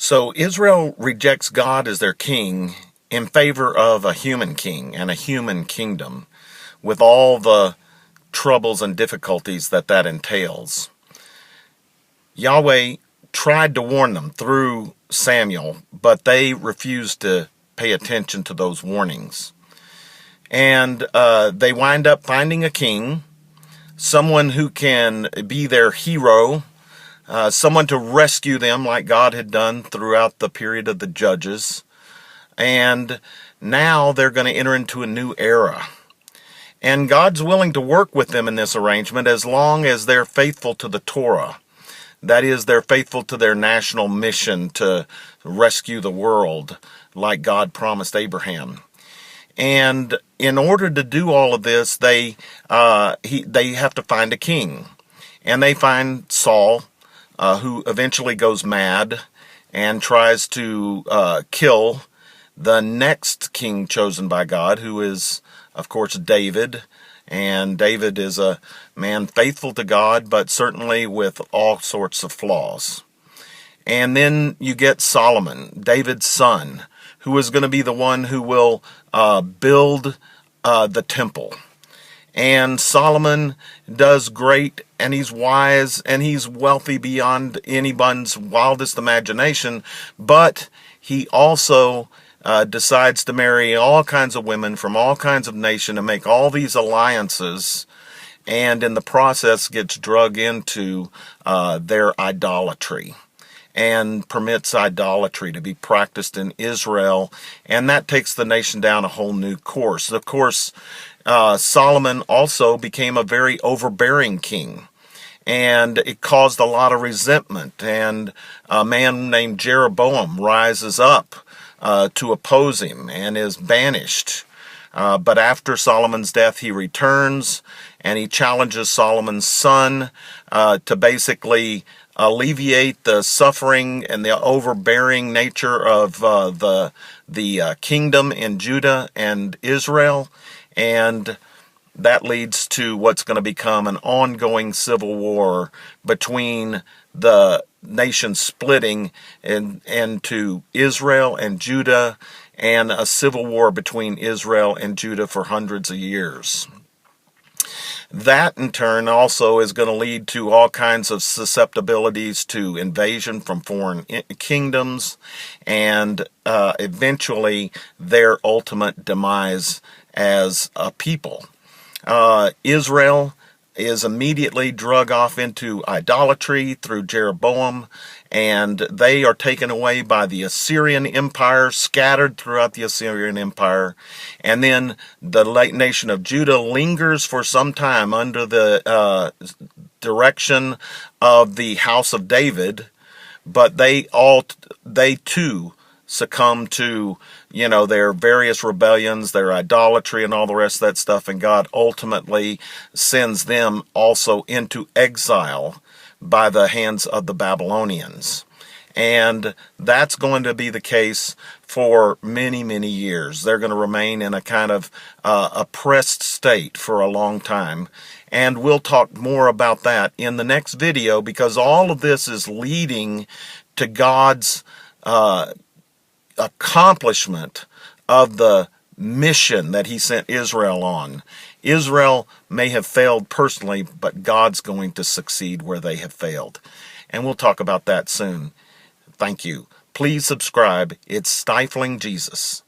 So Israel rejects God as their king in favor of a human king and a human kingdom, with all the troubles and difficulties that entails. Yahweh tried to warn them through Samuel, but they refused to pay attention to those warnings. And they wind up finding a king, someone who can be their hero, someone to rescue them like God had done throughout the period of the Judges. And now they're going to enter into a new era. And God's willing to work with them in this arrangement as long as they're faithful to the Torah. That is, they're faithful to their national mission to rescue the world like God promised Abraham. And in order to do all of this, they have to find a king. And they find Saul, who eventually goes mad and tries to kill the next king chosen by God, who is, of course, David. And David is a man faithful to God, but certainly with all sorts of flaws. And then you get Solomon, David's son, who is going to be the one who will build the temple. And Solomon does great, and he's wise, and he's wealthy beyond anyone's wildest imagination, but he also decides to marry all kinds of women from all kinds of nations and make all these alliances, and in the process gets drug into their idolatry and permits idolatry to be practiced in Israel, and that takes the nation down a whole new course. Of course, Solomon also became a very overbearing king, and it caused a lot of resentment, and a man named Jeroboam rises up to oppose him and is banished. But after Solomon's death, he returns and he challenges Solomon's son to basically alleviate the suffering and the overbearing nature of the kingdom in Judah and Israel. And that leads to what's going to become an ongoing civil war between the nation splitting into Israel and Judah, and a civil war between Israel and Judah for hundreds of years. That in turn also is going to lead to all kinds of susceptibilities to invasion from foreign kingdoms, and eventually their ultimate demise as a people. Israel is immediately drug off into idolatry through Jeroboam, and they are taken away by the Assyrian Empire, scattered throughout the Assyrian Empire, and then the late nation of Judah lingers for some time under the direction of the house of David, but they too succumb to, their various rebellions, their idolatry, and all the rest of that stuff, and God ultimately sends them also into exile by the hands of the Babylonians. And that's going to be the case for many, many years. They're going to remain in a kind of oppressed state for a long time. And we'll talk more about that in the next video, because all of this is leading to God's accomplishment of the mission that he sent Israel on. Israel may have failed personally, but God's going to succeed where they have failed. And we'll talk about that soon. Thank you. Please subscribe. It's Stifling Jesus.